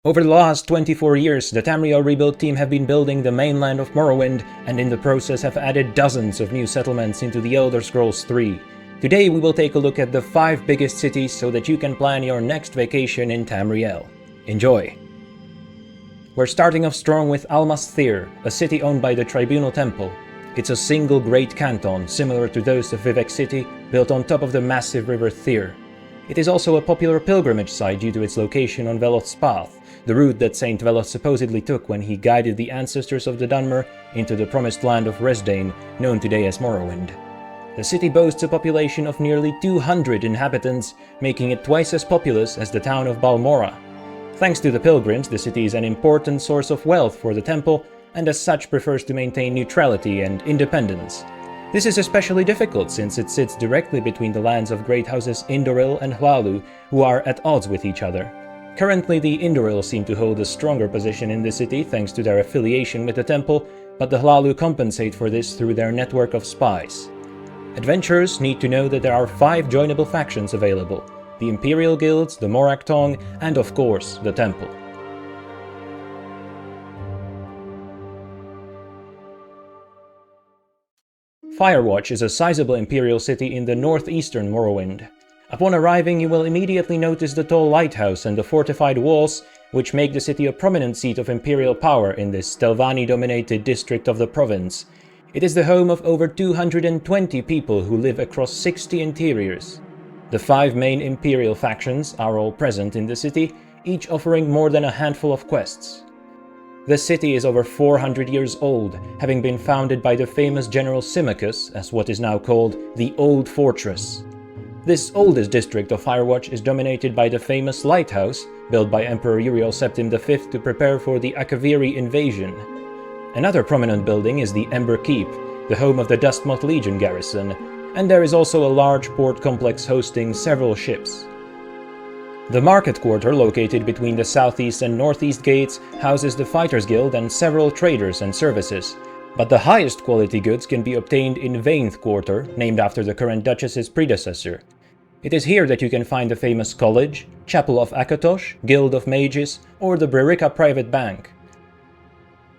Over the last 24 years, the Tamriel rebuild team have been building the mainland of Morrowind, and in the process have added dozens of new settlements into the Elder Scrolls 3. Today we will take a look at the 5 biggest cities so that you can plan your next vacation in Tamriel. Enjoy! We're starting off strong with Thirr, a city owned by the Tribunal Temple. It's a single great canton, similar to those of Vivec City, built on top of the massive river Thirr. It is also a popular pilgrimage site due to its location on Veloth's path, the route that Saint Veloth supposedly took when he guided the ancestors of the Dunmer into the promised land of Resdayn, known today as Morrowind. The city boasts a population of nearly 200 inhabitants, making it twice as populous as the town of Balmora. Thanks to the pilgrims, the city is an important source of wealth for the temple, and as such prefers to maintain neutrality and independence. This is especially difficult since it sits directly between the lands of great houses Indoril and Hlalu, who are at odds with each other. Currently, the Indoril seem to hold a stronger position in the city thanks to their affiliation with the temple, but the Hlalu compensate for this through their network of spies. Adventurers need to know that there are 5 joinable factions available: the Imperial Guilds, the Morak Tong, and of course, the Temple. Firewatch is a sizable Imperial city in the northeastern Morrowind. Upon arriving, you will immediately notice the tall lighthouse and the fortified walls, which make the city a prominent seat of Imperial power in this Telvanni-dominated district of the province. It is the home of over 220 people who live across 60 interiors. The 5 main Imperial factions are all present in the city, each offering more than a handful of quests. The city is over 400 years old, having been founded by the famous General Symmachus as what is now called the Old Fortress. This oldest district of Firewatch is dominated by the famous lighthouse, built by Emperor Uriel Septim V to prepare for the Akaviri invasion. Another prominent building is the Ember Keep, the home of the Dustmoth Legion garrison, and there is also a large port complex hosting several ships. The Market Quarter, located between the southeast and northeast gates, houses the Fighters Guild and several traders and services. But the highest quality goods can be obtained in Vainth Quarter, named after the current Duchess's predecessor. It is here that you can find the famous College, Chapel of Akatosh, Guild of Mages, or the Brerica Private Bank.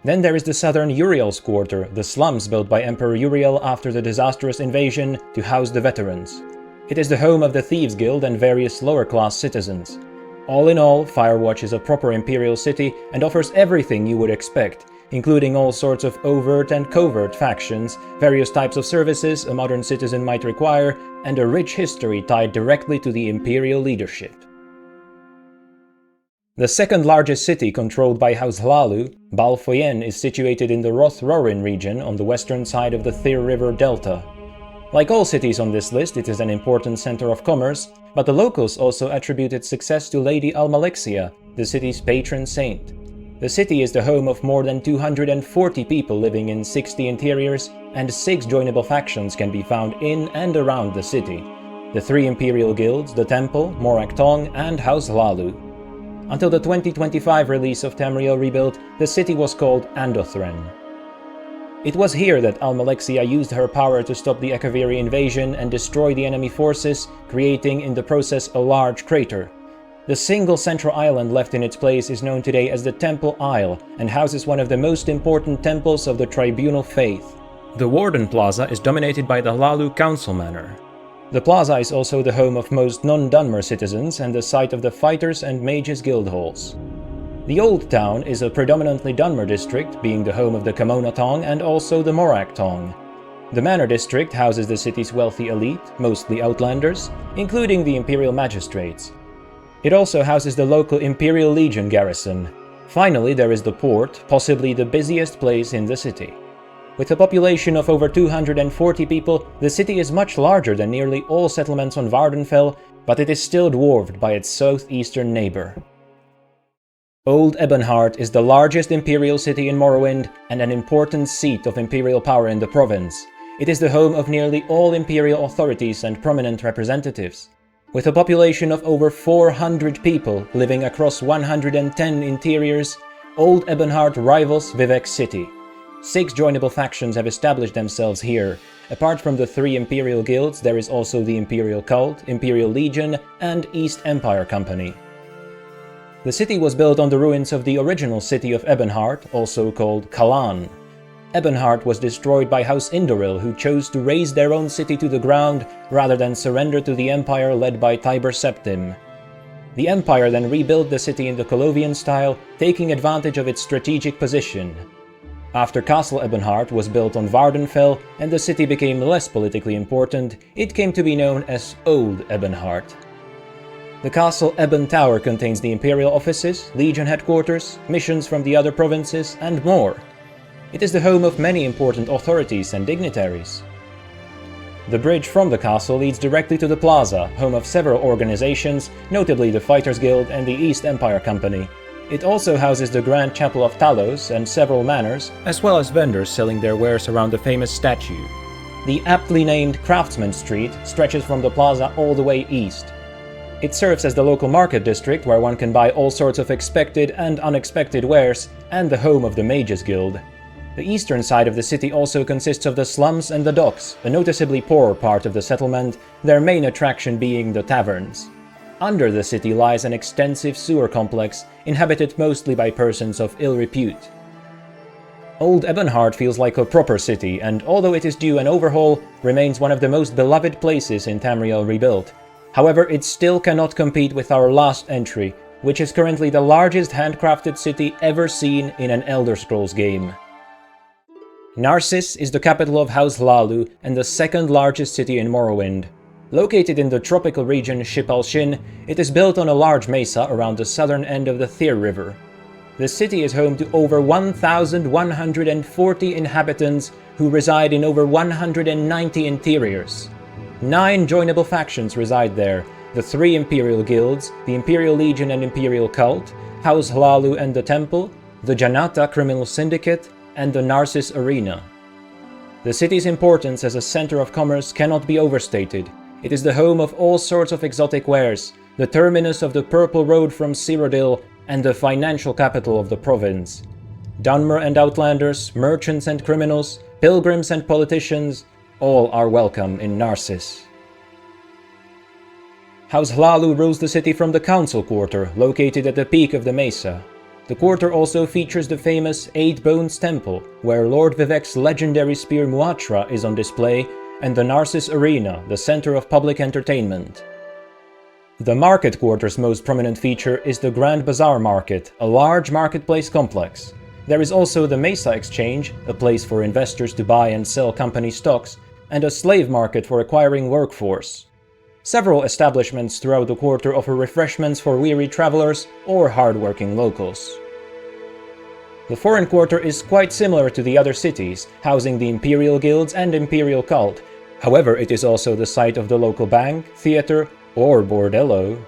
Then there is the southern Uriel's Quarter, the slums built by Emperor Uriel after the disastrous invasion to house the veterans. It is the home of the Thieves Guild and various lower-class citizens. All in all, Firewatch is a proper Imperial city and offers everything you would expect, including all sorts of overt and covert factions, various types of services a modern citizen might require, and a rich history tied directly to the Imperial leadership. The second largest city controlled by House Hlalu, Bal Foyen, is situated in the Roth Rorin region on the western side of the Thirr River Delta. Like all cities on this list, it is an important center of commerce, but the locals also attribute its success to Lady Almalexia, the city's patron saint. The city is the home of more than 240 people living in 60 interiors, and 6 joinable factions can be found in and around the city: the 3 Imperial Guilds, the Temple, Morak Tong, and House Hlalu. Until the 2025 release of Tamriel Rebuild, the city was called Andothren. It was here that Almalexia used her power to stop the Akaviri invasion and destroy the enemy forces, creating in the process a large crater. The single central island left in its place is known today as the Temple Isle and houses one of the most important temples of the Tribunal faith. The Warden Plaza is dominated by the Hlalu Council Manor. The plaza is also the home of most non-Dunmer citizens and the site of the Fighters and Mages Guild halls. The Old Town is a predominantly Dunmer district, being the home of the Kamona Tong and also the Morak Tong. The Manor District houses the city's wealthy elite, mostly Outlanders, including the Imperial Magistrates. It also houses the local Imperial Legion garrison. Finally, there is the port, possibly the busiest place in the city. With a population of over 240 people, the city is much larger than nearly all settlements on Vardenfell, but it is still dwarfed by its southeastern neighbor. Old Ebonheart is the largest Imperial city in Morrowind and an important seat of Imperial power in the province. It is the home of nearly all Imperial authorities and prominent representatives. With a population of over 400 people living across 110 interiors, Old Ebonheart rivals Vivec City. 6 joinable factions have established themselves here. Apart from the 3 Imperial Guilds, there is also the Imperial Cult, Imperial Legion, and East Empire Company. The city was built on the ruins of the original city of Ebonheart, also called Kalan. Ebonheart was destroyed by House Indoril, who chose to raze their own city to the ground rather than surrender to the empire led by Tiber Septim. The empire then rebuilt the city in the Colovian style, taking advantage of its strategic position. After Castle Ebonheart was built on Vardenfell and the city became less politically important, it came to be known as Old Ebonheart. The Castle Ebon Tower contains the imperial offices, legion headquarters, missions from the other provinces, and more. It is the home of many important authorities and dignitaries. The bridge from the castle leads directly to the plaza, home of several organizations, notably the Fighters Guild and the East Empire Company. It also houses the Grand Chapel of Talos and several manors, as well as vendors selling their wares around the famous statue. The aptly named Craftsman Street stretches from the plaza all the way east. It serves as the local market district where one can buy all sorts of expected and unexpected wares, and the home of the Mages Guild. The eastern side of the city also consists of the slums and the docks, a noticeably poorer part of the settlement, their main attraction being the taverns. Under the city lies an extensive sewer complex, inhabited mostly by persons of ill repute. Old Ebonheart feels like a proper city, and although it is due an overhaul, remains one of the most beloved places in Tamriel rebuilt. However, it still cannot compete with our last entry, which is currently the largest handcrafted city ever seen in an Elder Scrolls game. Narsis is the capital of House Hlaalu and the second largest city in Morrowind. Located in the tropical region Shipal Shin, it is built on a large mesa around the southern end of the Thirr River. The city is home to over 1,140 inhabitants who reside in over 190 interiors. 9 joinable factions reside there: the 3 Imperial Guilds, the Imperial Legion and Imperial Cult, House Hlaalu and the Temple, the Janata Criminal Syndicate, and the Narsis Arena. The city's importance as a center of commerce cannot be overstated. It is the home of all sorts of exotic wares, the terminus of the Purple Road from Cyrodiil, and the financial capital of the province. Dunmer and Outlanders, merchants and criminals, pilgrims and politicians, all are welcome in Narsis. House Hlaalu rules the city from the Council Quarter, located at the peak of the mesa. The quarter also features the famous Eight Bones Temple, where Lord Vivek's legendary spear Muatra is on display, and the Narsis Arena, the center of public entertainment. The Market Quarter's most prominent feature is the Grand Bazaar Market, a large marketplace complex. There is also the Mesa Exchange, a place for investors to buy and sell company stocks, and a slave market for acquiring workforce. Several establishments throughout the quarter offer refreshments for weary travelers or hard-working locals. The Foreign Quarter is quite similar to the other cities, housing the Imperial Guilds and Imperial Cult. However, it is also the site of the local bank, theater, or bordello.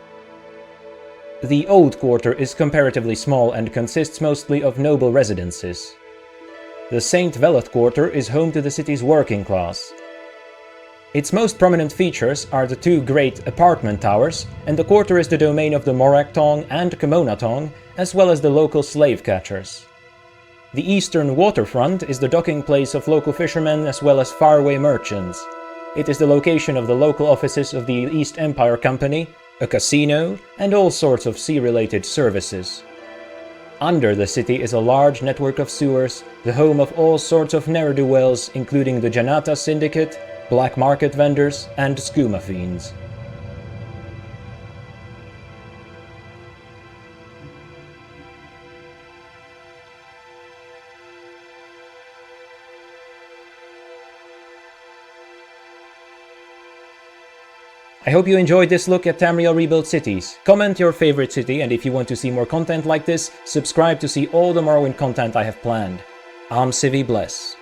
The Old Quarter is comparatively small and consists mostly of noble residences. The Saint Veleth Quarter is home to the city's working class. Its most prominent features are the 2 great apartment towers, and the quarter is the domain of the Morak Tong and Kimona Tong, as well as the local slave catchers. The eastern waterfront is the docking place of local fishermen as well as faraway merchants. It is the location of the local offices of the East Empire Company, a casino, and all sorts of sea-related services. Under the city is a large network of sewers, the home of all sorts of ne'er-do-wells, including the Janata Syndicate, black market vendors, and skooma fiends. I hope you enjoyed this look at Tamriel rebuilt cities. Comment your favorite city, and if you want to see more content like this, subscribe to see all the Morrowind content I have planned. Am Civi Bless.